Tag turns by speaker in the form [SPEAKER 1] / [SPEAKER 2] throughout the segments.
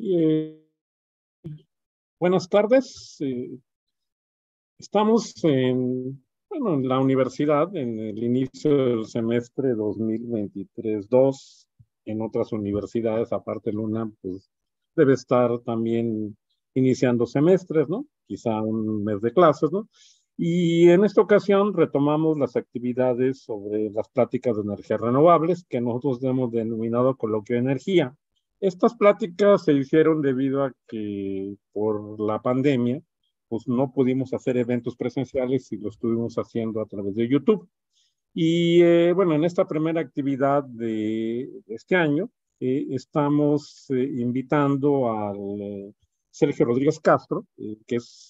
[SPEAKER 1] Eh, Buenas tardes. Estamos en la universidad, en el inicio del semestre 2023-2. En otras universidades, aparte de UNAM, pues debe estar también iniciando semestres, ¿no? Quizá un mes de clases, ¿no? Y en esta ocasión retomamos las actividades sobre las pláticas de energías renovables que nosotros hemos denominado coloquio de energía. Estas pláticas se hicieron debido a que por la pandemia, pues no pudimos hacer eventos presenciales y lo estuvimos haciendo a través de YouTube. Y bueno, en esta primera actividad de este año, estamos invitando al Sergio Rodríguez Castro, que es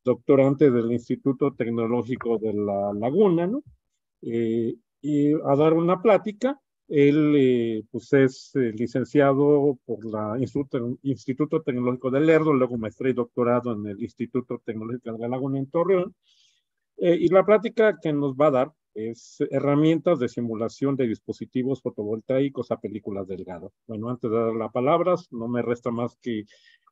[SPEAKER 1] doctorante del Instituto Tecnológico de La Laguna, ¿no? Y a dar una plática. Él pues es licenciado por la Instituto Tecnológico de Lerdo, luego maestría y doctorado en el Instituto Tecnológico de La Laguna en Torreón. Y la plática que nos va a dar es herramientas de simulación de dispositivos fotovoltaicos a películas delgadas. Bueno, antes de dar las palabras, no me resta más que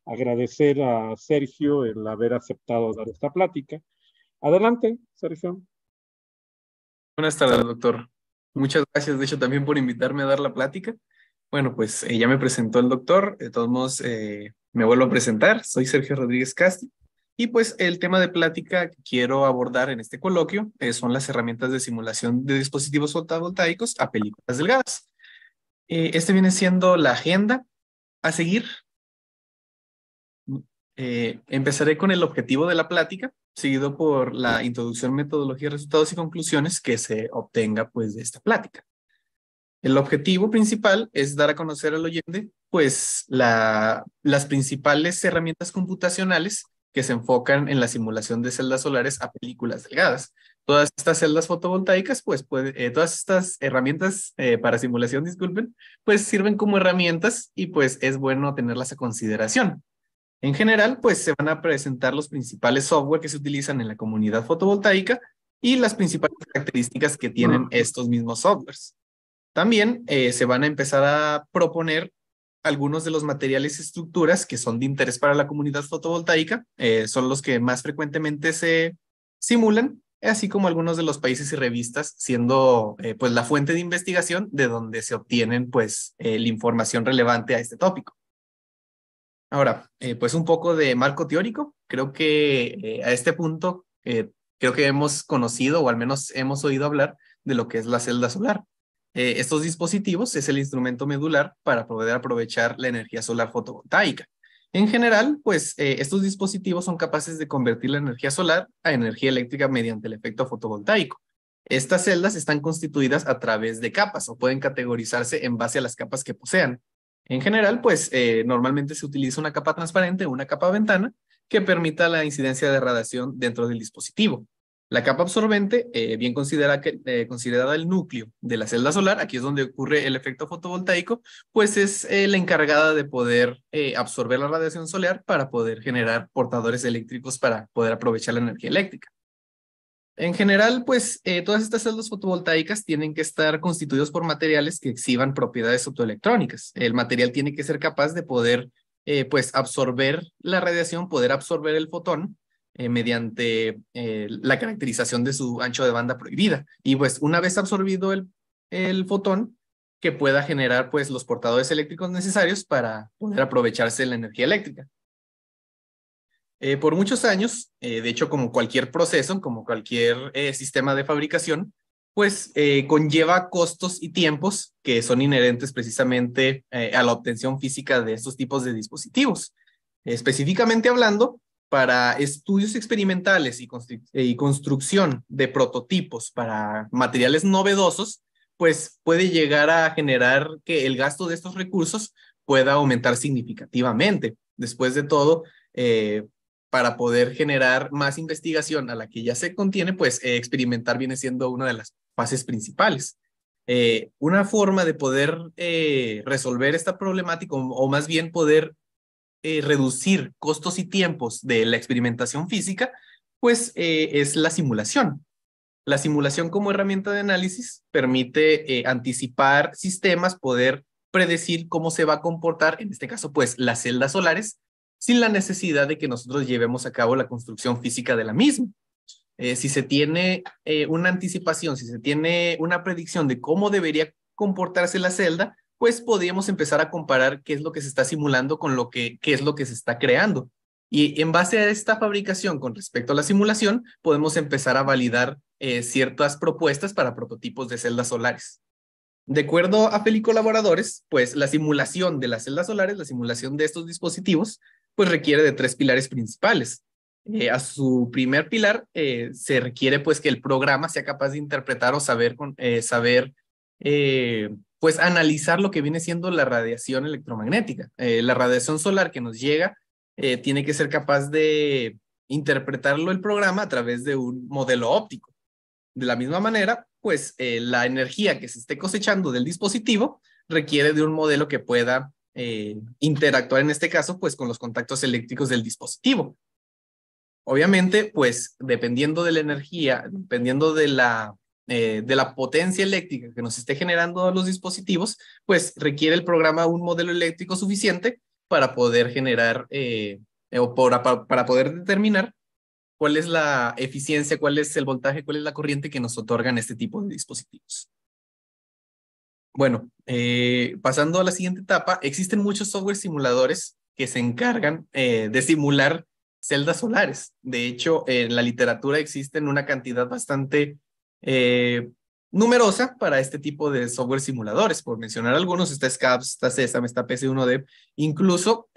[SPEAKER 1] agradecer a Sergio el haber aceptado dar esta plática. Adelante, Sergio.
[SPEAKER 2] Buenas tardes, doctor. Muchas gracias, de hecho, también por invitarme a dar la plática. Bueno, pues ya me presentó el doctor. De todos modos, me vuelvo a presentar. Soy Sergio Rodríguez Castro. Y pues el tema de plática que quiero abordar en este coloquio son las herramientas de simulación de dispositivos fotovoltaicos a películas delgadas. Este viene siendo la agenda a seguir. Empezaré con el objetivo de la plática, seguido por la introducción, metodología, resultados y conclusiones que se obtenga pues de esta plática. El objetivo principal es dar a conocer al oyente pues las principales herramientas computacionales que se enfocan en la simulación de celdas solares a películas delgadas. Todas estas celdas fotovoltaicas, pues todas estas herramientas para simulación, disculpen, pues sirven como herramientas y pues es bueno tenerlas a consideración. En general, pues se van a presentar los principales software que se utilizan en la comunidad fotovoltaica y las principales características que tienen estos mismos softwares. También se van a empezar a proponer algunos de los materiales y estructuras que son de interés para la comunidad fotovoltaica, son los que más frecuentemente se simulan, así como algunos de los países y revistas, siendo pues la fuente de investigación de donde se obtienen pues la información relevante a este tópico. Ahora, pues un poco de marco teórico. Creo que a este punto, creo que hemos conocido o al menos hemos oído hablar de lo que es la celda solar. Estos dispositivos es el instrumento medular para poder aprovechar la energía solar fotovoltaica. En general, pues estos dispositivos son capaces de convertir la energía solar a energía eléctrica mediante el efecto fotovoltaico. Estas celdas están constituidas a través de capas o pueden categorizarse en base a las capas que posean. En general, pues normalmente se utiliza una capa transparente o una capa ventana que permita la incidencia de radiación dentro del dispositivo. La capa absorbente, bien considerada el núcleo de la celda solar, aquí es donde ocurre el efecto fotovoltaico, pues es la encargada de poder absorber la radiación solar para poder generar portadores eléctricos para poder aprovechar la energía eléctrica. En general, pues todas estas celdas fotovoltaicas tienen que estar constituidos por materiales que exhiban propiedades optoelectrónicas. El material tiene que ser capaz de poder pues absorber la radiación, poder absorber el fotón mediante la caracterización de su ancho de banda prohibida. Y pues una vez absorbido el fotón, que pueda generar pues los portadores eléctricos necesarios para poder aprovecharse de la energía eléctrica. Por muchos años, de hecho, como cualquier proceso, como cualquier sistema de fabricación, pues conlleva costos y tiempos que son inherentes precisamente a la obtención física de estos tipos de dispositivos. Específicamente hablando, para estudios experimentales y construcción de prototipos para materiales novedosos, pues puede llegar a generar que el gasto de estos recursos pueda aumentar significativamente. Después de todo, para poder generar más investigación a la que ya se contiene, pues experimentar viene siendo una de las fases principales. Una forma de poder resolver esta problemática o más bien poder reducir costos y tiempos de la experimentación física, pues es la simulación. La simulación como herramienta de análisis permite anticipar sistemas, poder predecir cómo se va a comportar, en este caso, pues, las celdas solares, sin la necesidad de que nosotros llevemos a cabo la construcción física de la misma. Si se tiene una anticipación, si se tiene una predicción de cómo debería comportarse la celda, pues podríamos empezar a comparar qué es lo que se está simulando con qué es lo que se está creando. Y en base a esta fabricación con respecto a la simulación, podemos empezar a validar ciertas propuestas para prototipos de celdas solares. De acuerdo a Feli colaboradores, pues la simulación de las celdas solares, la simulación de estos dispositivos, pues requiere de 3 pilares principales. A su primer pilar se requiere pues que el programa sea capaz de interpretar o pues analizar lo que viene siendo la radiación electromagnética. La radiación solar que nos llega tiene que ser capaz de interpretarlo el programa a través de un modelo óptico. De la misma manera, pues la energía que se esté cosechando del dispositivo requiere de un modelo que pueda interactuar en este caso pues con los contactos eléctricos del dispositivo. Obviamente, pues dependiendo de la energía, dependiendo de la potencia eléctrica que nos esté generando los dispositivos, pues requiere el programa un modelo eléctrico suficiente para poder generar o para poder determinar cuál es la eficiencia, cuál es el voltaje, cuál es la corriente que nos otorgan este tipo de dispositivos. Bueno, pasando a la siguiente etapa, existen muchos software simuladores que se encargan de simular celdas solares. De hecho, en la literatura existen una cantidad bastante numerosa para este tipo de software simuladores. Por mencionar algunos, está SCAPS, está SESAM, está PC1D. Incluso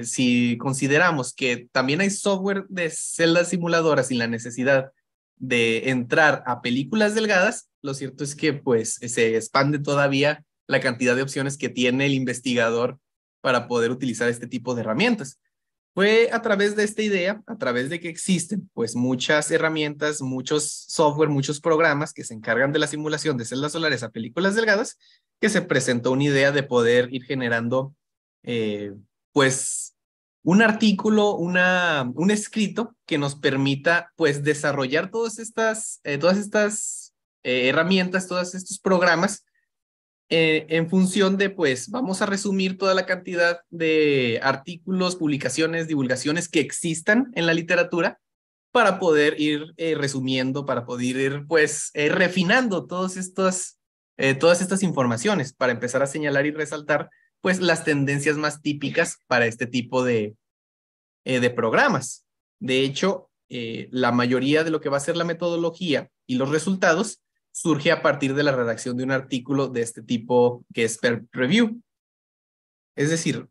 [SPEAKER 2] si consideramos que también hay software de celdas simuladoras sin la necesidad de entrar a películas delgadas, lo cierto es que pues se expande todavía la cantidad de opciones que tiene el investigador para poder utilizar este tipo de herramientas. Fue a través de esta idea, a través de que existen pues muchas herramientas, muchos software, muchos programas que se encargan de la simulación de celdas solares a películas delgadas, que se presentó una idea de poder ir generando pues un artículo, un escrito que nos permita pues desarrollar todas estas herramientas, todos estos programas en función de, pues, vamos a resumir toda la cantidad de artículos, publicaciones, divulgaciones que existan en la literatura para poder ir resumiendo, para poder ir, pues, refinando todas estas informaciones, para empezar a señalar y resaltar, pues, las tendencias más típicas para este tipo de programas. De hecho, la mayoría de lo que va a ser la metodología y los resultados surge a partir de la redacción de un artículo de este tipo que es peer review. Es decir,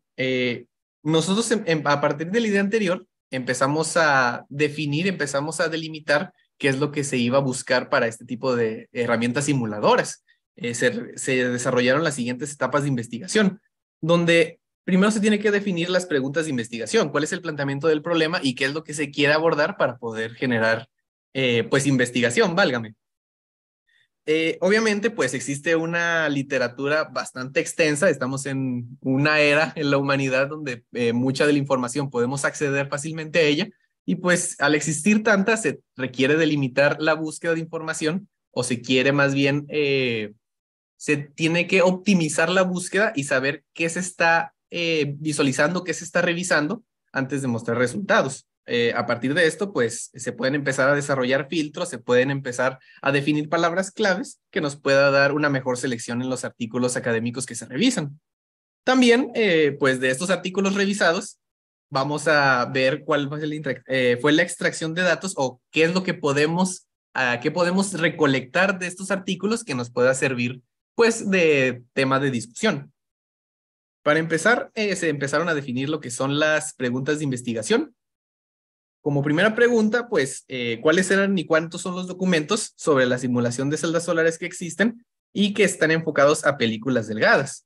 [SPEAKER 2] nosotros a partir de la idea anterior empezamos a definir, empezamos a delimitar qué es lo que se iba a buscar para este tipo de herramientas simuladoras. Se desarrollaron las siguientes etapas de investigación, donde primero se tiene que definir las preguntas de investigación, cuál es el planteamiento del problema y qué es lo que se quiere abordar para poder generar, pues, investigación, válgame. Obviamente, pues existe una literatura bastante extensa. Estamos en una era en la humanidad donde mucha de la información podemos acceder fácilmente a ella y pues al existir tanta se requiere delimitar la búsqueda de información o se quiere más bien, se tiene que optimizar la búsqueda y saber qué se está visualizando, qué se está revisando antes de mostrar resultados. A partir de esto, pues se pueden empezar a desarrollar filtros, se pueden empezar a definir palabras claves que nos pueda dar una mejor selección en los artículos académicos que se revisan. También, pues de estos artículos revisados, vamos a ver cuál fue la extracción de datos o qué es lo que qué podemos recolectar de estos artículos que nos pueda servir, pues, de tema de discusión. Para empezar, se empezaron a definir lo que son las preguntas de investigación. Como primera pregunta, pues, ¿cuáles eran y cuántos son los documentos sobre la simulación de celdas solares que existen y que están enfocados a películas delgadas?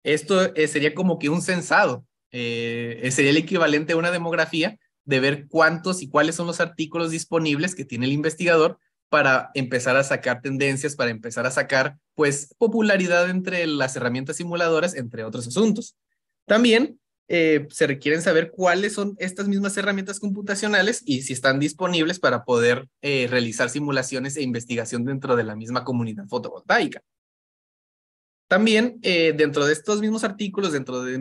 [SPEAKER 2] Esto sería como que un censado, sería el equivalente a una demografía de ver cuántos y cuáles son los artículos disponibles que tiene el investigador para empezar a sacar tendencias, para empezar a sacar, pues, popularidad entre las herramientas simuladoras, entre otros asuntos. También se requieren saber cuáles son estas mismas herramientas computacionales y si están disponibles para poder realizar simulaciones e investigación dentro de la misma comunidad fotovoltaica. También dentro de estos mismos artículos, dentro de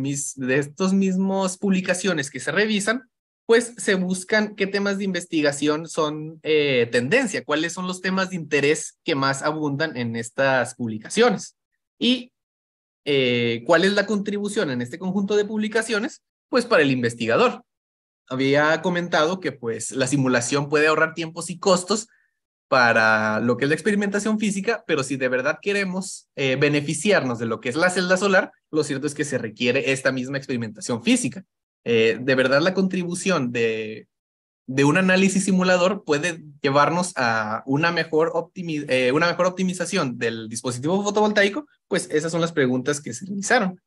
[SPEAKER 2] estos mismos publicaciones que se revisan, pues se buscan qué temas de investigación son tendencia, cuáles son los temas de interés que más abundan en estas publicaciones y cuál es la contribución en este conjunto de publicaciones, pues para el investigador. Había comentado que pues la simulación puede ahorrar tiempos y costos para lo que es la experimentación física, pero si de verdad queremos beneficiarnos de lo que es la celda solar, lo cierto es que se requiere esta misma experimentación física. De verdad la contribución de un análisis simulador puede llevarnos a una mejor optimización del dispositivo fotovoltaico, pues esas son las preguntas que se realizaron.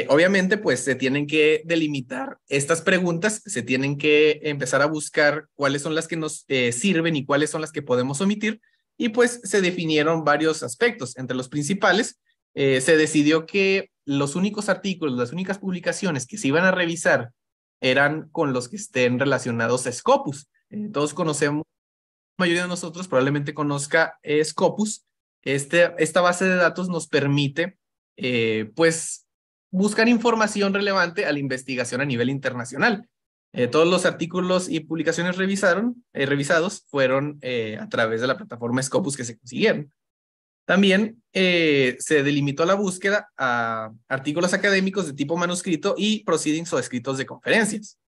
[SPEAKER 2] Obviamente, pues se tienen que delimitar estas preguntas, se tienen que empezar a buscar cuáles son las que nos sirven y cuáles son las que podemos omitir, y pues se definieron varios aspectos. Entre los principales, se decidió que los únicos artículos, las únicas publicaciones que se iban a revisar eran con los que estén relacionados a Scopus. Todos conocemos, la mayoría de nosotros probablemente conozca Scopus. Esta base de datos nos permite, pues, buscar información relevante a la investigación a nivel internacional. Todos los artículos y publicaciones revisados fueron a través de la plataforma Scopus que se consiguieron. También se delimitó la búsqueda a artículos académicos de tipo manuscrito y proceedings o escritos de conferencias.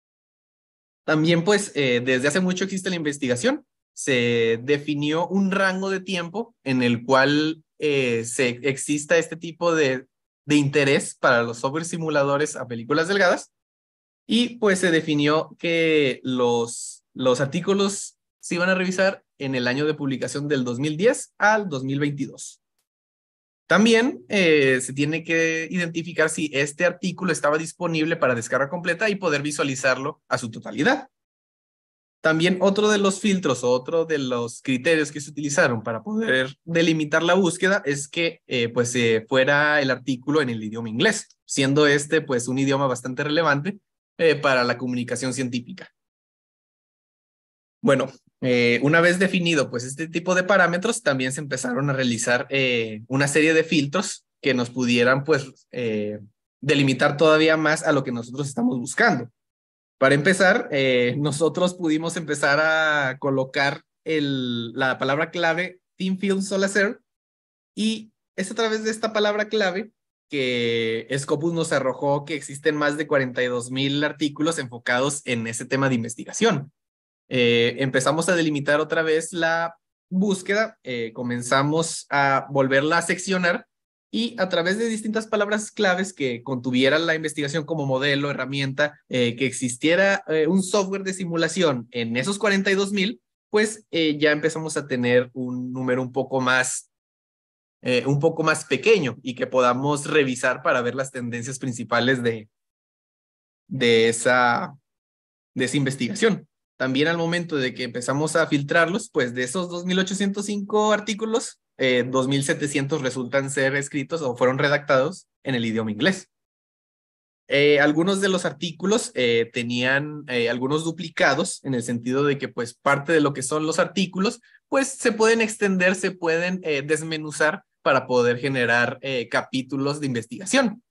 [SPEAKER 2] También, pues, desde hace mucho existe la investigación. Se definió un rango de tiempo en el cual exista este tipo de interés para los software simuladores a películas delgadas, y pues se definió que los artículos se iban a revisar en el año de publicación del 2010 al 2022. También se tiene que identificar si este artículo estaba disponible para descarga completa y poder visualizarlo a su totalidad. También otro de los filtros o otro de los criterios que se utilizaron para poder delimitar la búsqueda es que pues fuera el artículo en el idioma inglés, siendo este pues un idioma bastante relevante para la comunicación científica. Bueno, una vez definido pues este tipo de parámetros, también se empezaron a realizar una serie de filtros que nos pudieran pues delimitar todavía más a lo que nosotros estamos buscando. Para empezar, nosotros pudimos empezar a colocar la palabra clave Thin Film Solar, y es a través de esta palabra clave que Scopus nos arrojó que existen más de 42,000 artículos enfocados en ese tema de investigación. Empezamos a delimitar otra vez la búsqueda, comenzamos a volverla a seccionar, y a través de distintas palabras claves que contuvieran la investigación como modelo, herramienta, que existiera un software de simulación en esos 42,000, pues ya empezamos a tener un número un poco más pequeño y que podamos revisar para ver las tendencias principales de esa investigación. También al momento de que empezamos a filtrarlos, pues de esos 2,805 artículos, 2,700 resultan ser escritos o fueron redactados en el idioma inglés. Algunos de los artículos tenían algunos duplicados, en el sentido de que pues parte de lo que son los artículos, pues se pueden extender, se pueden desmenuzar para poder generar capítulos de investigación.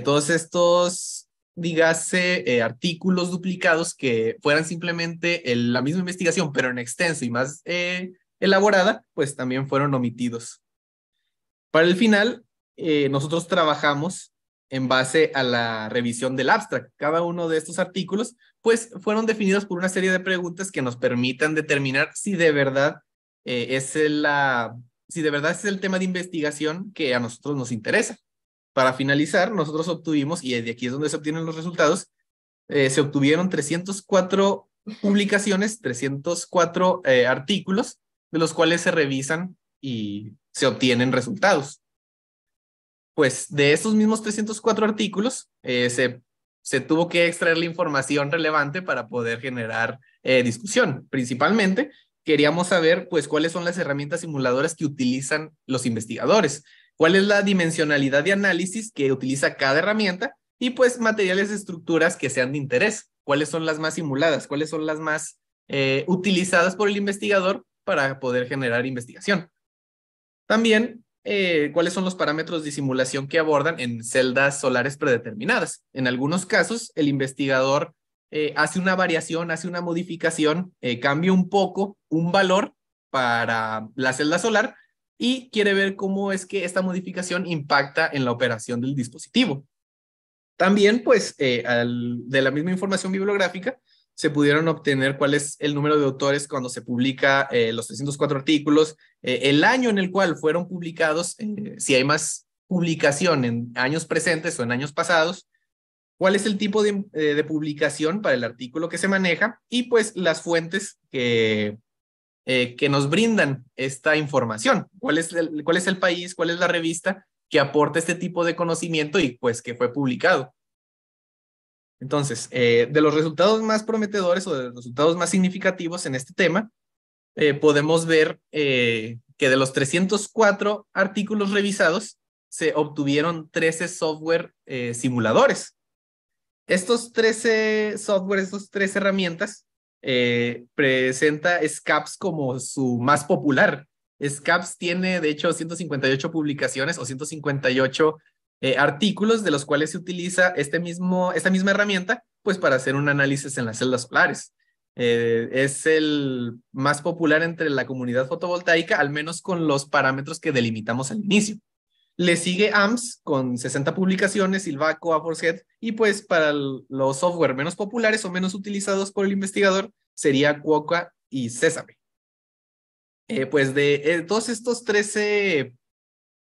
[SPEAKER 2] Todos estos, dígase, artículos duplicados que fueran simplemente la misma investigación, pero en extenso y más elaborada, pues también fueron omitidos. Para el final, nosotros trabajamos en base a la revisión del abstract. Cada uno de estos artículos, pues, fueron definidos por una serie de preguntas que nos permitan determinar si de verdad es el tema de investigación que a nosotros nos interesa. Para finalizar, nosotros obtuvimos, y de aquí es donde se obtienen los resultados, se obtuvieron 304 publicaciones, 304 artículos, de los cuales se revisan y se obtienen resultados. Pues de esos mismos 304 artículos, se tuvo que extraer la información relevante para poder generar discusión. Principalmente, queríamos saber pues cuáles son las herramientas simuladoras que utilizan los investigadores, cuál es la dimensionalidad de análisis que utiliza cada herramienta, y pues materiales de estructuras que sean de interés, cuáles son las más simuladas, cuáles son las más utilizadas por el investigador para poder generar investigación. También cuáles son los parámetros de simulación que abordan en celdas solares predeterminadas. En algunos casos, el investigador hace una variación, hace una modificación, cambia un poco un valor para la celda solar y quiere ver cómo es que esta modificación impacta en la operación del dispositivo. También, pues, de la misma información bibliográfica, se pudieron obtener cuál es el número de autores cuando se publica los 304 artículos, el año en el cual fueron publicados, si hay más publicación en años presentes o en años pasados, cuál es el tipo de publicación para el artículo que se maneja y pues las fuentes que nos brindan esta información. ¿Cuál es el país, cuál es la revista que aporta este tipo de conocimiento y pues que fue publicado? Entonces, de los resultados más prometedores o de los resultados más significativos en este tema, podemos ver que de los 304 artículos revisados, se obtuvieron 13 software simuladores. Estos 13 software, estas 13 herramientas, presenta SCAPS como su más popular. SCAPS tiene, de hecho, 158 publicaciones o 158 artículos de los cuales se utiliza esta misma herramienta pues para hacer un análisis en las celdas solares. Es el más popular entre la comunidad fotovoltaica, al menos con los parámetros que delimitamos al inicio. Le sigue AMS con 60 publicaciones, Silvaco, Aforshead, y pues para los software menos populares o menos utilizados por el investigador sería Quokka y Sesame. Pues de todos estos 13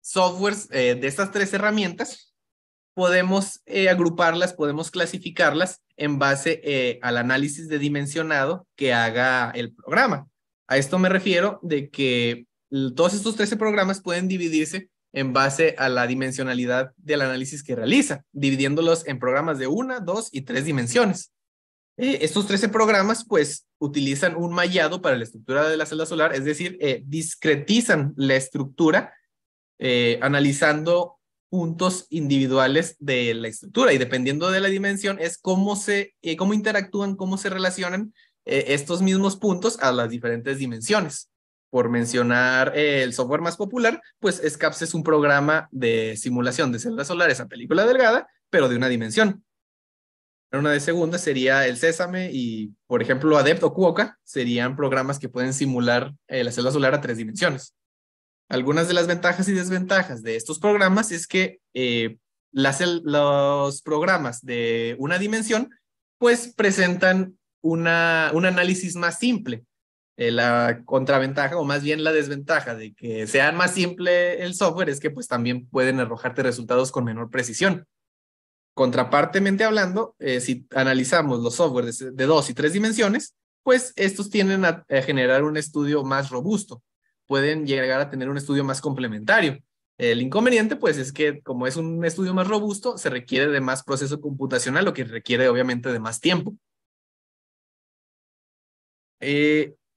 [SPEAKER 2] softwares, de estas 3 herramientas, podemos agruparlas, podemos clasificarlas en base al análisis de dimensionado que haga el programa. A esto me refiero de que todos estos 13 programas pueden dividirse en base a la dimensionalidad del análisis que realiza, dividiéndolos en programas de 1, 2 y 3 dimensiones. Estos 13 programas pues utilizan un mallado para la estructura de la celda solar, es decir, discretizan la estructura analizando puntos individuales de la estructura y dependiendo de la dimensión es cómo interactúan, cómo se relacionan estos mismos puntos a las diferentes dimensiones. Por mencionar el software más popular, pues SCAPS es un programa de simulación de celdas solares a película delgada, pero de una dimensión. Una de segunda sería el Sesame y, por ejemplo, Adept o Quokka serían programas que pueden simular la celda solar a 3 dimensiones. Algunas de las ventajas y desventajas de estos programas es que los programas de una dimensión pues presentan un análisis más simple. La contraventaja o más bien la desventaja de que sea más simple el software es que pues también pueden arrojarte resultados con menor precisión. Contrapartemente hablando, si analizamos los softwares de 2 y 3 dimensiones, pues estos tienden a generar un estudio más robusto. Pueden llegar a tener un estudio más complementario. El inconveniente, pues, es que como es un estudio más robusto, se requiere de más proceso computacional, lo que requiere, obviamente, de más tiempo.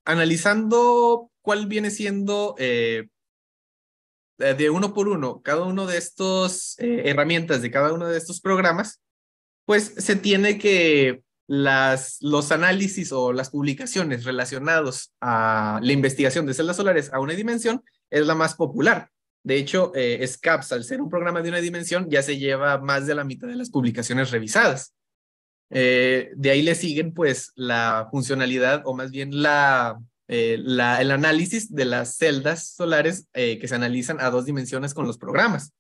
[SPEAKER 2] Analizando cuál viene siendo de uno por uno cada uno de estos herramientas de cada uno de estos programas, pues se tiene que los análisis o las publicaciones relacionados a la investigación de celdas solares a una dimensión es la más popular. De hecho, SCAPS, al ser un programa de una dimensión, ya se lleva más de la mitad de las publicaciones revisadas. De ahí le siguen, pues, la funcionalidad o más bien el análisis de las celdas solares que se analizan a 2 dimensiones con los programas.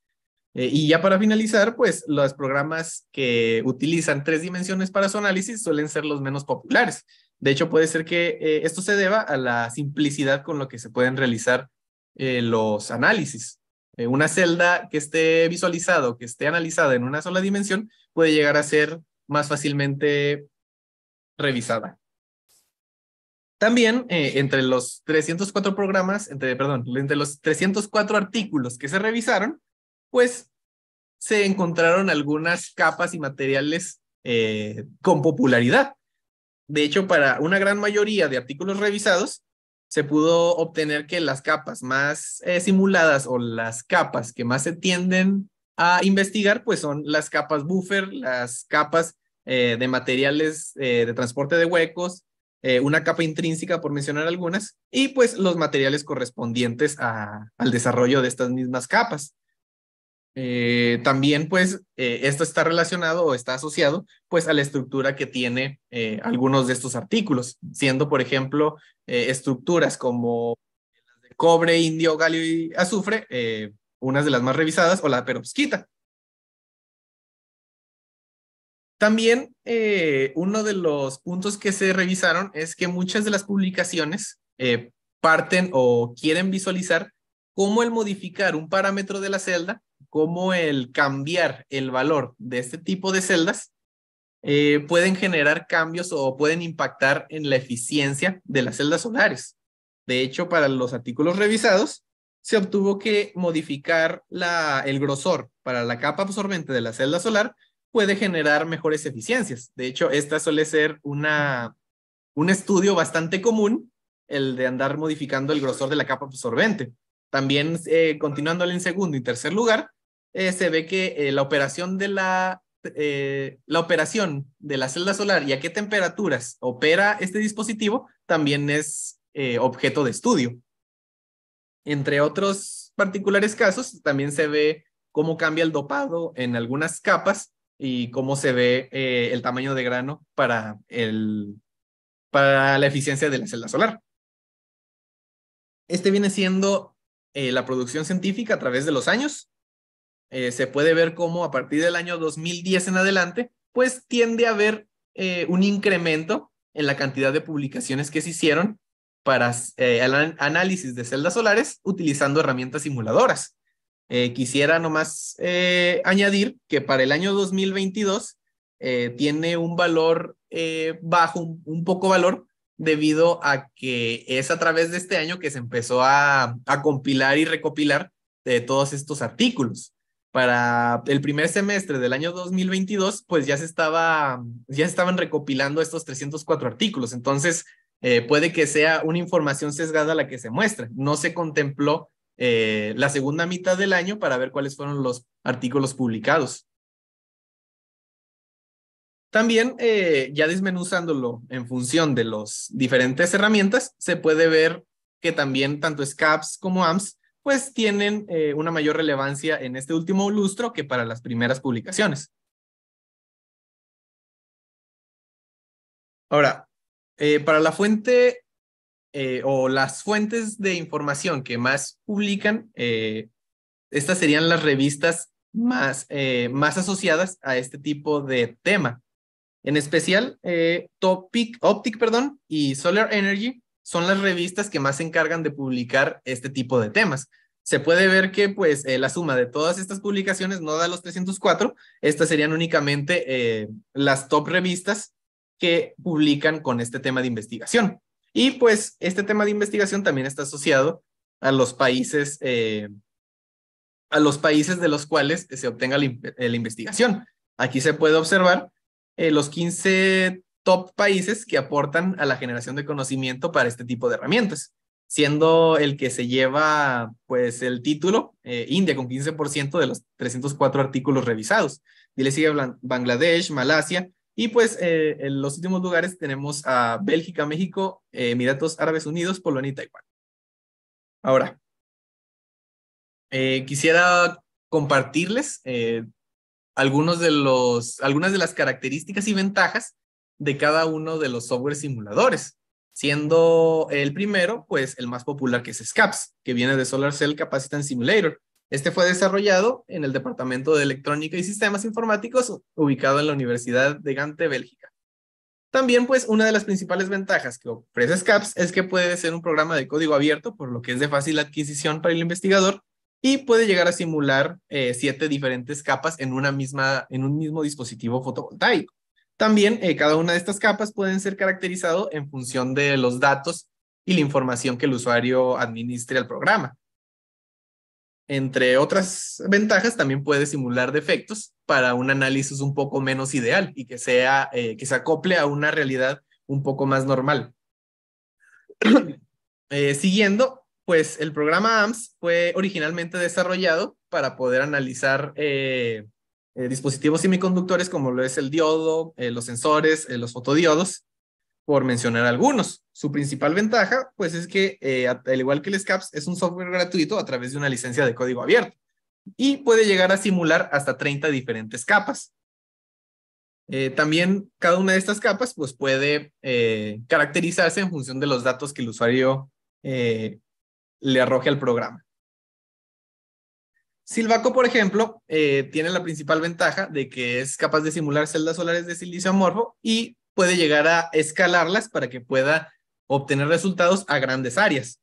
[SPEAKER 2] Y ya para finalizar, pues los programas que utilizan 3 dimensiones para su análisis suelen ser los menos populares. De hecho, puede ser que esto se deba a la simplicidad con lo que se pueden realizar los análisis. Una celda que esté visualizada o que esté analizada en una sola dimensión puede llegar a ser más fácilmente revisada. También entre los 304 programas, entre los 304 artículos que se revisaron, pues se encontraron algunas capas y materiales con popularidad. De hecho, para una gran mayoría de artículos revisados, se pudo obtener que las capas más simuladas o las capas que más se tienden a investigar, pues son las capas buffer, las capas de materiales de transporte de huecos, una capa intrínseca, por mencionar algunas, y pues los materiales correspondientes al desarrollo de estas mismas capas. También pues esto está relacionado o está asociado pues a la estructura que tiene algunos de estos artículos, siendo por ejemplo estructuras como cobre, indio, galio y azufre, unas de las más revisadas, o la perovskita. También uno de los puntos que se revisaron es que muchas de las publicaciones parten o quieren visualizar cómo el modificar un parámetro de la celda, cómo el cambiar el valor de este tipo de celdas pueden generar cambios o pueden impactar en la eficiencia de las celdas solares. De hecho, para los artículos revisados, se obtuvo que modificar el grosor para la capa absorbente de la celda solar puede generar mejores eficiencias. De hecho, esta suele ser un estudio bastante común, el de andar modificando el grosor de la capa absorbente. También, continuándole en segundo y tercer lugar, se ve que la operación de la operación de la celda solar y a qué temperaturas opera este dispositivo también es objeto de estudio. Entre otros particulares casos, también se ve cómo cambia el dopado en algunas capas y cómo se ve el tamaño de grano para la eficiencia de la celda solar. Este viene siendo la producción científica a través de los años. Se puede ver cómo a partir del año 2010 en adelante, pues tiende a haber un incremento en la cantidad de publicaciones que se hicieron para el análisis de celdas solares utilizando herramientas simuladoras. Quisiera nomás añadir que para el año 2022 tiene un valor bajo, un poco valor, debido a que es a través de este año que se empezó a compilar y recopilar todos estos artículos. Para el primer semestre del año 2022, pues ya se estaban recopilando estos 304 artículos. Entonces, puede que sea una información sesgada la que se muestra. No se contempló la segunda mitad del año para ver cuáles fueron los artículos publicados. También, ya desmenuzándolo en función de las diferentes herramientas, se puede ver que también tanto SCAPS como AMS pues tienen una mayor relevancia en este último lustro que para las primeras publicaciones. Ahora, para la fuente o las fuentes de información que más publican, estas serían las revistas más asociadas a este tipo de tema. En especial, Optic, y Solar Energy son las revistas que más se encargan de publicar este tipo de temas. Se puede ver que pues, la suma de todas estas publicaciones no da los 304. Estas serían únicamente las top revistas que publican con este tema de investigación. Y pues este tema de investigación también está asociado a los países de los cuales se obtenga la investigación. Aquí se puede observar los 15 top países que aportan a la generación de conocimiento para este tipo de herramientas, siendo el que se lleva pues el título India con 15% de los 304 artículos revisados. Y le sigue Bangladesh, Malasia, y pues en los últimos lugares tenemos a Bélgica, México, Emiratos Árabes Unidos, Polonia y Taiwán. Ahora, quisiera compartirles algunas de las características y ventajas de cada uno de los software simuladores, siendo el primero, pues el más popular, que es SCAPS, que viene de Solar Cell Capacitance Simulator. Este fue desarrollado en el Departamento de Electrónica y Sistemas Informáticos, ubicado en la Universidad de Gante, Bélgica. También, pues, una de las principales ventajas que ofrece SCAPS es que puede ser un programa de código abierto, por lo que es de fácil adquisición para el investigador, y puede llegar a simular 7 diferentes capas en un mismo dispositivo fotovoltaico. También cada una de estas capas pueden ser caracterizadas en función de los datos y la información que el usuario administre al programa. Entre otras ventajas, también puede simular defectos para un análisis un poco menos ideal y que se acople a una realidad un poco más normal. Siguiendo, pues el programa AMS fue originalmente desarrollado para poder analizar dispositivos semiconductores como lo es el diodo, los sensores, los fotodiodos. por mencionar algunos. Su principal ventaja, pues es que, al igual que el SCAPS, es un software gratuito a través de una licencia de código abierto y puede llegar a simular hasta 30 diferentes capas. También cada una de estas capas pues puede caracterizarse en función de los datos que el usuario le arroje al programa. Silvaco, por ejemplo, tiene la principal ventaja de que es capaz de simular celdas solares de silicio amorfo y puede llegar a escalarlas para que pueda obtener resultados a grandes áreas.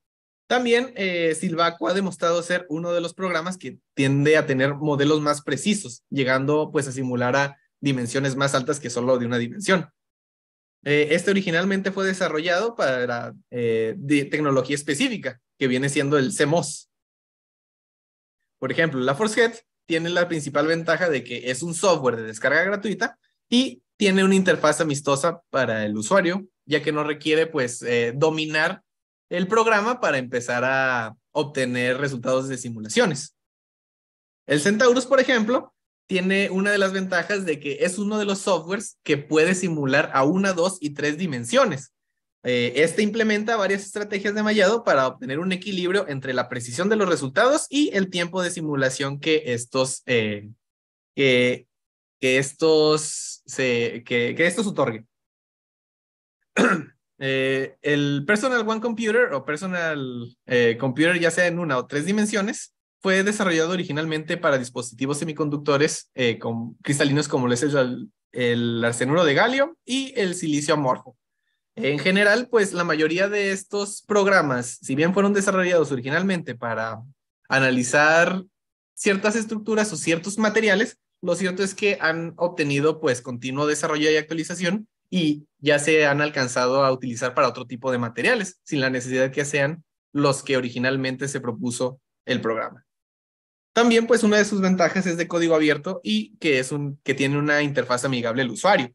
[SPEAKER 2] También Silvaco ha demostrado ser uno de los programas que tiende a tener modelos más precisos, llegando pues a simular a dimensiones más altas que solo de una dimensión. Este originalmente fue desarrollado para tecnología específica, que viene siendo el CMOS. Por ejemplo, la ForceHead tiene la principal ventaja de que es un software de descarga gratuita y tiene una interfaz amistosa para el usuario, ya que no requiere pues dominar el programa para empezar a obtener resultados de simulaciones. El Centaurus, por ejemplo, tiene una de las ventajas de que es uno de los softwares que puede simular a 1, 2 y 3 dimensiones. Este implementa varias estrategias de mallado para obtener un equilibrio entre la precisión de los resultados y el tiempo de simulación que estos otorguen. El Personal One Computer o Personal Computer, ya sea en 1 o 3 dimensiones, fue desarrollado originalmente para dispositivos semiconductores cristalinos como es el arsenuro de galio y el silicio amorfo. En general, pues la mayoría de estos programas, si bien fueron desarrollados originalmente para analizar ciertas estructuras o ciertos materiales, lo cierto es que han obtenido pues continuo desarrollo y actualización y ya se han alcanzado a utilizar para otro tipo de materiales, sin la necesidad de que sean los que originalmente se propuso el programa. También pues una de sus ventajas es de código abierto y que tiene una interfaz amigable al usuario.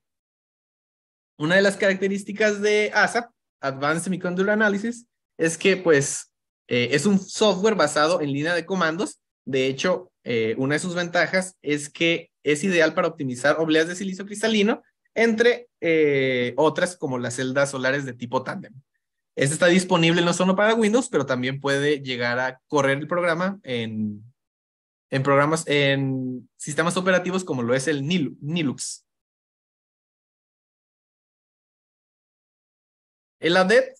[SPEAKER 2] Una de las características de ASAP, Advanced Semiconductor Analysis, es que pues es un software basado en línea de comandos. De hecho, una de sus ventajas es que es ideal para optimizar obleas de silicio cristalino, entre otras como las celdas solares de tipo tándem. Este está disponible no solo para Windows, pero también puede llegar a correr el programa en sistemas operativos como lo es el Linux. El ADET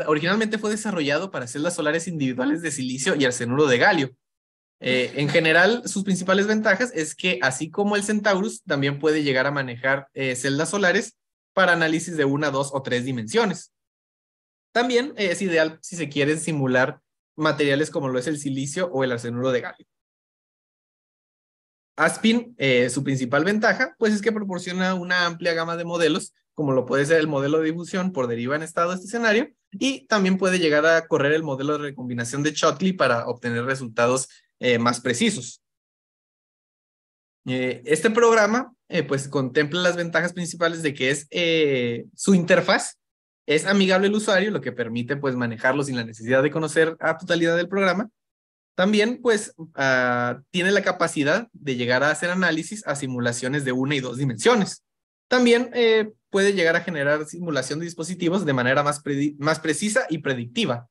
[SPEAKER 2] originalmente fue desarrollado para celdas solares individuales de silicio y arsenuro de galio. En general, sus principales ventajas es que, así como el Centaurus, también puede llegar a manejar celdas solares para análisis de 1, 2 o 3 dimensiones. También es ideal si se quieren simular materiales como lo es el silicio o el arsenuro de galio. Aspin, su principal ventaja, pues es que proporciona una amplia gama de modelos, como lo puede ser el modelo de difusión por deriva en estado estacionario, y también puede llegar a correr el modelo de recombinación de Shockley para obtener resultados más precisos. Este programa pues contempla las ventajas principales de que su interfaz es amigable al usuario, lo que permite pues manejarlo sin la necesidad de conocer a totalidad del programa. También, pues, tiene la capacidad de llegar a hacer análisis a simulaciones de 1 y 2 dimensiones. También puede llegar a generar simulación de dispositivos de manera más precisa y predictiva.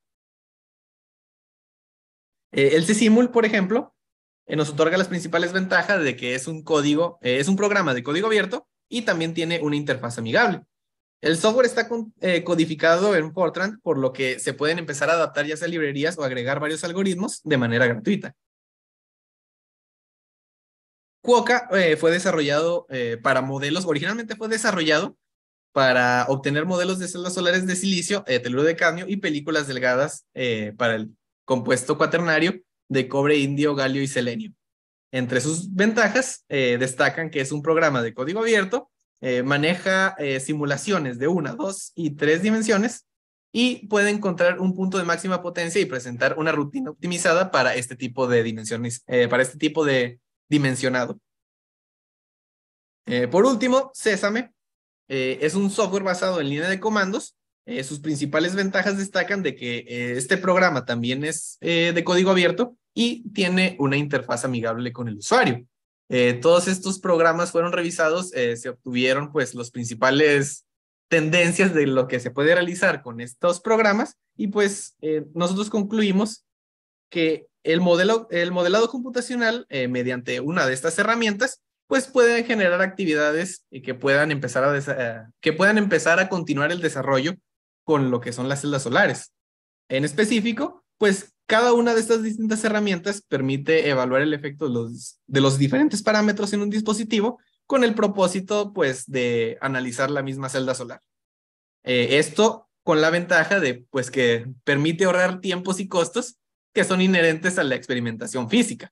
[SPEAKER 2] El CSIMUL, por ejemplo, nos otorga las principales ventajas de que es un programa de código abierto y también tiene una interfaz amigable. El software está codificado en Fortran, por lo que se pueden empezar a adaptar ya sea librerías o agregar varios algoritmos de manera gratuita. Quokka fue desarrollado originalmente fue desarrollado para obtener modelos de celdas solares de silicio, teluro de cadmio y películas delgadas para el compuesto cuaternario de cobre, indio, galio y selenio. Entre sus ventajas destacan que es un programa de código abierto, maneja simulaciones de 1, 2 y 3 dimensiones y puede encontrar un punto de máxima potencia y presentar una rutina optimizada para este tipo de dimensiones, para este tipo de dimensionado. Por último, Sésame es un software basado en línea de comandos. Sus principales ventajas destacan de que este programa también es de código abierto y tiene una interfaz amigable con el usuario. Todos estos programas fueron revisados, se obtuvieron pues los principales tendencias de lo que se puede realizar con estos programas y pues nosotros concluimos que el modelado computacional mediante una de estas herramientas pues pueden generar actividades que puedan empezar a continuar el desarrollo con lo que son las celdas solares. En específico, pues cada una de estas distintas herramientas permite evaluar el efecto de los diferentes parámetros en un dispositivo con el propósito, pues, de analizar la misma celda solar. Esto con la ventaja de, pues, que permite ahorrar tiempos y costos que son inherentes a la experimentación física.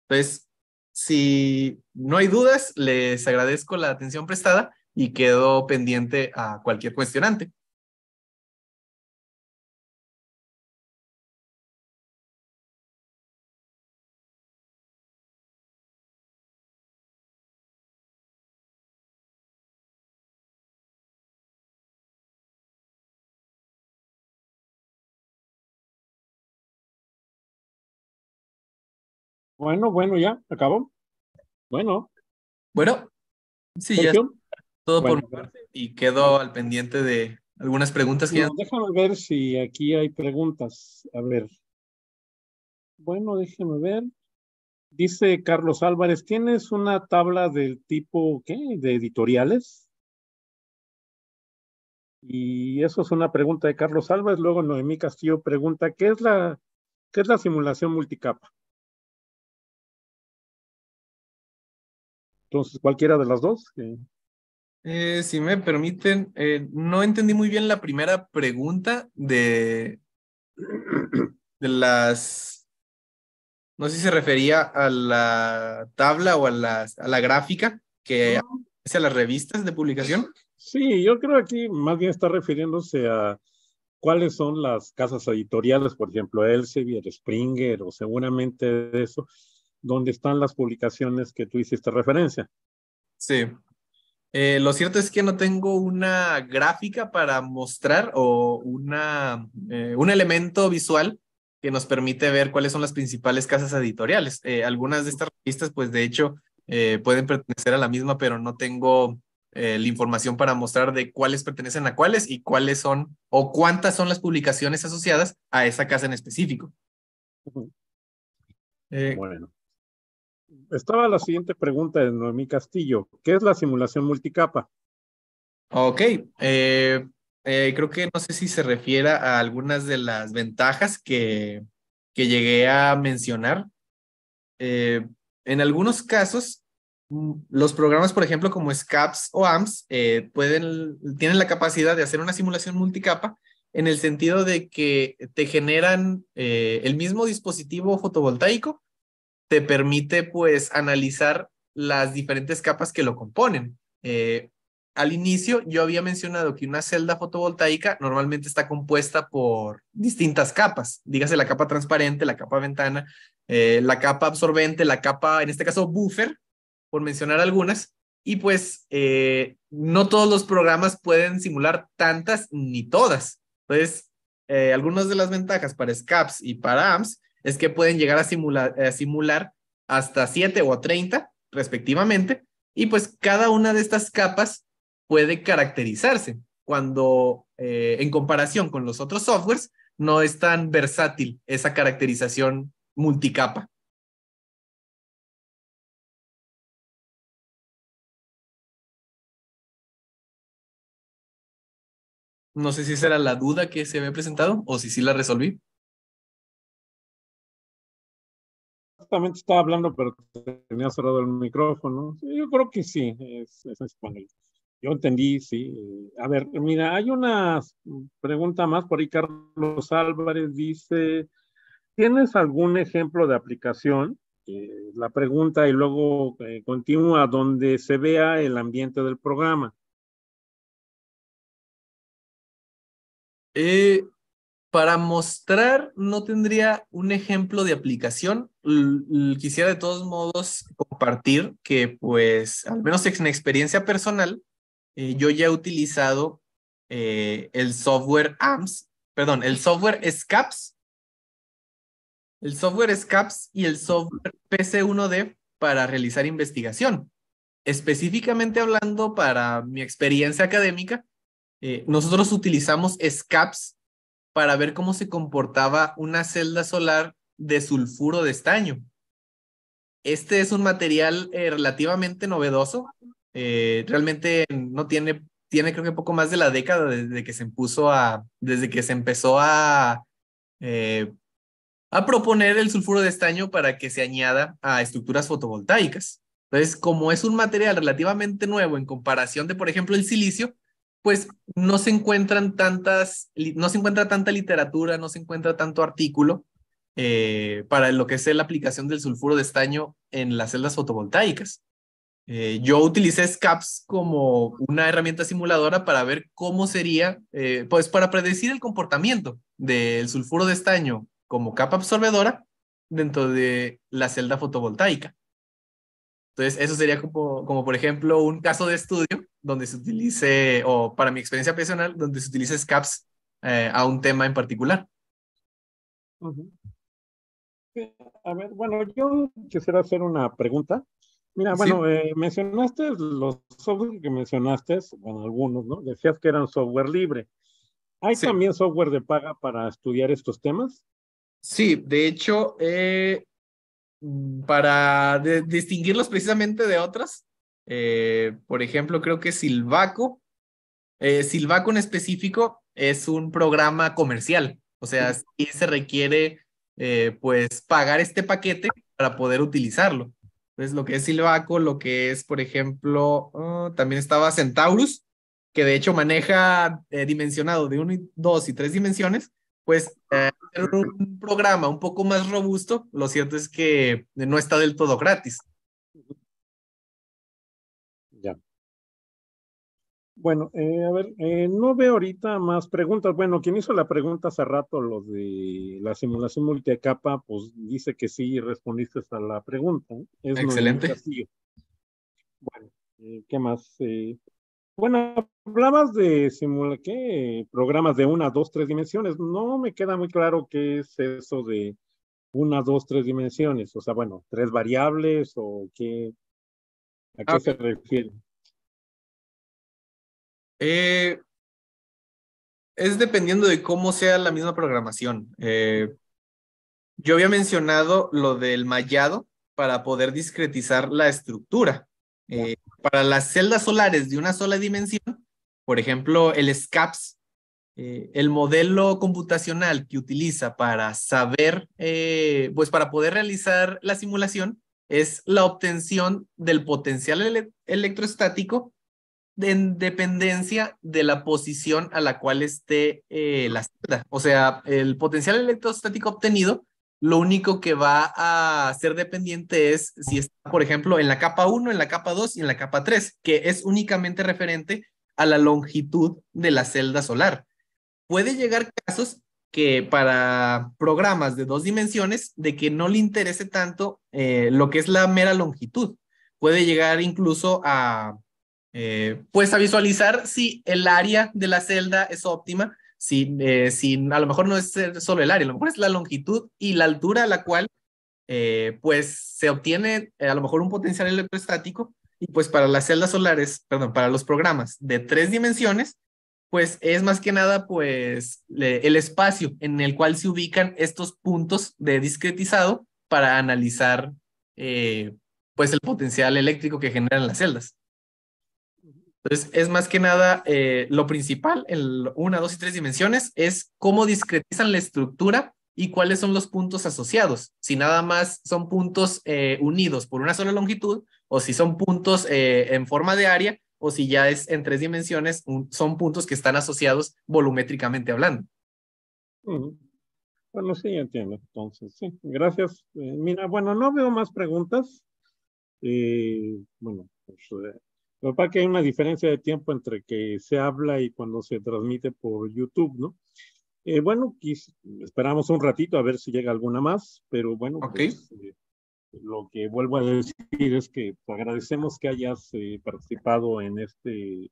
[SPEAKER 2] Entonces, si no hay dudas, les agradezco la atención prestada y quedo pendiente a cualquier cuestionante.
[SPEAKER 1] Bueno, ya, acabó. Bueno,
[SPEAKER 2] Bueno, sí, ya es
[SPEAKER 1] Sergio.
[SPEAKER 2] todo por
[SPEAKER 1] Bueno,
[SPEAKER 2] mi parte y quedo al pendiente de algunas preguntas que ya...
[SPEAKER 1] bueno, déjame ver si aquí hay preguntas. A ver, bueno, déjame ver. Dice Carlos Álvarez, ¿tienes una tabla del tipo, qué, de editoriales? Y eso es una pregunta de Carlos Álvarez. Luego Noemí Castillo pregunta, qué es la simulación multicapa? Entonces, cualquiera de las dos.
[SPEAKER 2] Si me permiten, no entendí muy bien la primera pregunta de las, no sé si se refería a la tabla o a a la gráfica que hace a las revistas de publicación.
[SPEAKER 1] Sí, yo creo que aquí más bien está refiriéndose a cuáles son las casas editoriales, por ejemplo, Elsevier, Springer, o seguramente de eso, donde están las publicaciones que tú hiciste referencia.
[SPEAKER 2] Sí. Lo cierto es que no tengo una gráfica para mostrar o un elemento visual que nos permite ver cuáles son las principales casas editoriales. Algunas de estas revistas, pues de hecho, pueden pertenecer a la misma, pero no tengo la información para mostrar de cuáles pertenecen a cuáles y cuáles son o cuántas son las publicaciones asociadas a esa casa en específico. Eh,
[SPEAKER 1] Bueno, estaba la siguiente pregunta de Noemí Castillo. ¿Qué es la simulación multicapa?
[SPEAKER 2] Ok, creo que no sé si se refiere a algunas de las ventajas que llegué a mencionar. Eh, en algunos casos, los programas, por ejemplo, como SCAPS o AMS, tienen la capacidad de hacer una simulación multicapa en el sentido de que te generan el mismo dispositivo fotovoltaico, te permite pues analizar las diferentes capas que lo componen. Al inicio yo había mencionado que una celda fotovoltaica normalmente está compuesta por distintas capas, dígase la capa transparente, la capa ventana, la capa absorbente, la capa, en este caso, buffer, por mencionar algunas, y pues no todos los programas pueden simular tantas ni todas. Entonces, algunas de las ventajas para SCAPS y para AMS es que pueden llegar a simular hasta 7 o 30 respectivamente, y pues cada una de estas capas puede caracterizarse cuando en comparación con los otros softwares no es tan versátil esa caracterización multicapa. No sé si esa era la duda que se había presentado o si sí la resolví.
[SPEAKER 1] Exactamente estaba hablando, pero tenía cerrado el micrófono. Sí, yo creo que sí, es español. Yo entendí, sí. A ver, mira, hay una pregunta más por ahí. Carlos Álvarez dice, ¿tienes algún ejemplo de aplicación? La pregunta y luego continúa donde se vea el ambiente del programa.
[SPEAKER 2] Eh, para mostrar, no tendría un ejemplo de aplicación. Quisiera de todos modos compartir que, pues, al menos en experiencia personal, yo ya he utilizado el software AMS, perdón, el software SCAPS y el software PC1D para realizar investigación. Específicamente hablando para mi experiencia académica, nosotros utilizamos SCAPS para ver cómo se comportaba una celda solar de sulfuro de estaño. Este es un material relativamente novedoso. Realmente no tiene creo que poco más de la década desde que se empezó eh, a proponer el sulfuro de estaño para que se añada a estructuras fotovoltaicas. Entonces, como es un material relativamente nuevo en comparación de, por ejemplo, el silicio, pues no se encuentra tanta literatura, no se encuentra tanto artículo para lo que es la aplicación del sulfuro de estaño en las celdas fotovoltaicas. Yo utilicé SCAPS como una herramienta simuladora para ver cómo sería, pues para predecir el comportamiento del sulfuro de estaño como capa absorbedora dentro de la celda fotovoltaica. Entonces, eso sería como por ejemplo, un caso de estudio donde se utilice, o para mi experiencia personal, donde se utilice SCAPS a un tema en particular.
[SPEAKER 1] Ujú. A ver, bueno, yo quisiera hacer una pregunta. Mira,
[SPEAKER 2] Sí,
[SPEAKER 1] bueno, mencionaste los software que mencionaste, bueno, algunos, ¿no? Decías que eran software libre. ¿Hay
[SPEAKER 2] sí.
[SPEAKER 1] también software de paga para estudiar estos temas?
[SPEAKER 2] Sí, de hecho, para distinguirlos precisamente de otras, por ejemplo, creo que Silvaco en específico es un programa comercial, o sea, sí se requiere pues pagar este paquete para poder utilizarlo. Entonces, lo que es Silvaco, lo que es, por ejemplo, también estaba Centaurus, que de hecho maneja dimensionado de 1, 2 y 3 dimensiones, pues ser un programa un poco más robusto, lo cierto es que no está del todo gratis.
[SPEAKER 1] Ya. Bueno, a ver, no veo ahorita más preguntas. Bueno, quien hizo la pregunta hace rato, lo de la simulación multicapa, pues dice que sí respondiste a la pregunta, ¿eh? Es Noemí
[SPEAKER 2] Excelente.
[SPEAKER 1] Castillo. Bueno, ¿qué más? Bueno, hablabas de ¿qué? Programas de una, dos, tres dimensiones. No me queda muy claro qué es eso de una, dos, tres dimensiones. O sea, bueno, tres variables o qué, ¿a
[SPEAKER 2] Ah,
[SPEAKER 1] qué se
[SPEAKER 2] ok.
[SPEAKER 1] refiere?
[SPEAKER 2] Eh, es dependiendo de cómo sea la misma programación. Yo había mencionado lo del mallado para poder discretizar la estructura.
[SPEAKER 1] Ya.
[SPEAKER 2] Para las celdas solares de una sola dimensión, por ejemplo, el SCAPS, el modelo computacional que utiliza para saber, pues para poder realizar la simulación, es la obtención del potencial electrostático en dependencia de la posición a la cual esté la celda. O sea, el potencial electrostático obtenido, lo único que va a ser dependiente es si está, por ejemplo, en la capa 1, en la capa 2 y en la capa 3, que es únicamente referente a la longitud de la celda solar. Puede llegar casos que para programas de dos dimensiones, de que no le interese tanto lo que es la mera longitud. Puede llegar incluso pues a visualizar si el área de la celda es óptima, si a lo mejor no es solo el área, a lo mejor es la longitud y la altura a la cual pues se obtiene a lo mejor un potencial electrostático y pues para las celdas solares, perdón, para los programas de tres dimensiones, pues es más que nada pues el espacio en el cual se ubican estos puntos de discretizado para analizar pues el potencial eléctrico que generan las celdas. Entonces, es más que nada lo principal en una, dos y tres dimensiones es cómo discretizan la estructura y cuáles son los puntos asociados. Si nada más son puntos unidos por una sola longitud, o si son puntos en forma de área, o si ya es en tres dimensiones, son puntos que están asociados volumétricamente hablando.
[SPEAKER 1] Ujú. Bueno, sí, entiendo. Entonces, sí, gracias. Mira, bueno, no veo más preguntas. Bueno, pues, lo que pasa es que hay una diferencia de tiempo entre que se habla y cuando se transmite por YouTube, ¿no? Bueno, esperamos un ratito a ver si llega alguna más, pero bueno,
[SPEAKER 2] Ok,
[SPEAKER 1] pues lo que vuelvo a decir es que te agradecemos que hayas participado en este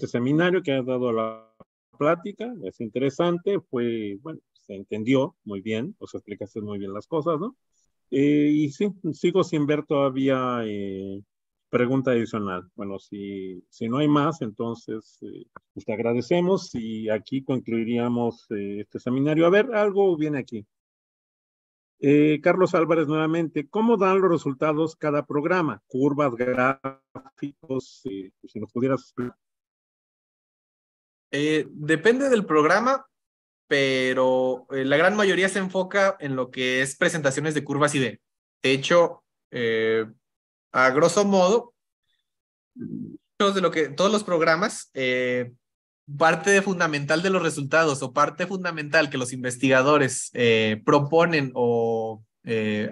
[SPEAKER 1] seminario, que hayas dado la plática, es interesante, fue, bueno, se entendió muy bien, os explicaste muy bien las cosas, ¿no? Y sí, sigo sin ver todavía pregunta adicional. Bueno, si no hay más, entonces pues te agradecemos y aquí concluiríamos este seminario. A ver, algo viene aquí. Carlos Álvarez nuevamente, ¿cómo dan los resultados cada programa? Curvas, gráficos, pues, si nos pudieras explicar.
[SPEAKER 2] Depende del programa, pero la gran mayoría se enfoca en lo que es presentaciones de curvas y de. De hecho, a grosso modo, todos los programas, parte fundamental de los resultados o parte fundamental que los investigadores proponen o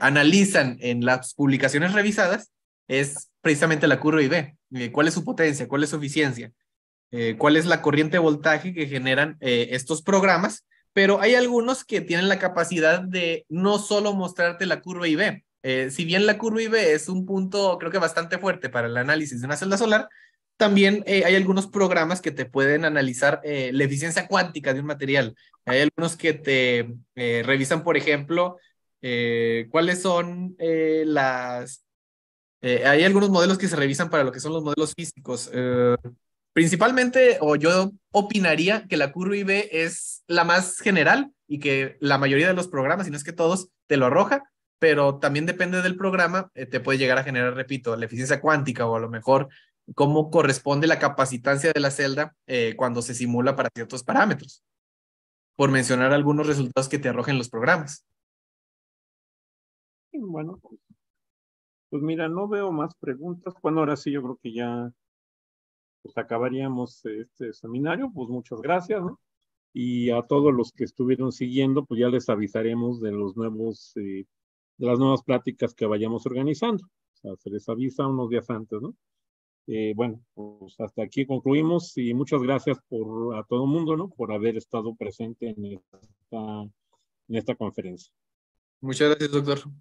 [SPEAKER 2] analizan en las publicaciones revisadas es precisamente la curva IV. ¿Cuál es su potencia? ¿Cuál es su eficiencia? ¿Cuál es la corriente de voltaje que generan estos programas? Pero hay algunos que tienen la capacidad de no solo mostrarte la curva IV. Si bien la curva IV es un punto, creo que bastante fuerte para el análisis de una celda solar, también hay algunos programas que te pueden analizar la eficiencia cuántica de un material. Hay algunos que te revisan, por ejemplo, cuáles son hay algunos modelos que se revisan para lo que son los modelos físicos. Principalmente, o yo opinaría que la curva IV es la más general y que la mayoría de los programas, si no es que todos, te lo arroja, pero también depende del programa, te puede llegar a generar, repito, la eficiencia cuántica o a lo mejor cómo corresponde la capacitancia de la celda cuando se simula para ciertos parámetros, por mencionar algunos resultados que te arrojen los programas.
[SPEAKER 1] Bueno, pues mira, no veo más preguntas. Bueno, ahora sí yo creo que ya pues acabaríamos este seminario. Pues muchas gracias, ¿no? Y a todos los que estuvieron siguiendo, pues ya les avisaremos de los nuevos, de las nuevas pláticas que vayamos organizando. O sea, se les avisa unos días antes, ¿no? Bueno, pues hasta aquí concluimos y muchas gracias a todo el mundo, ¿no? Por haber estado presente en esta conferencia.
[SPEAKER 2] Muchas gracias, doctor.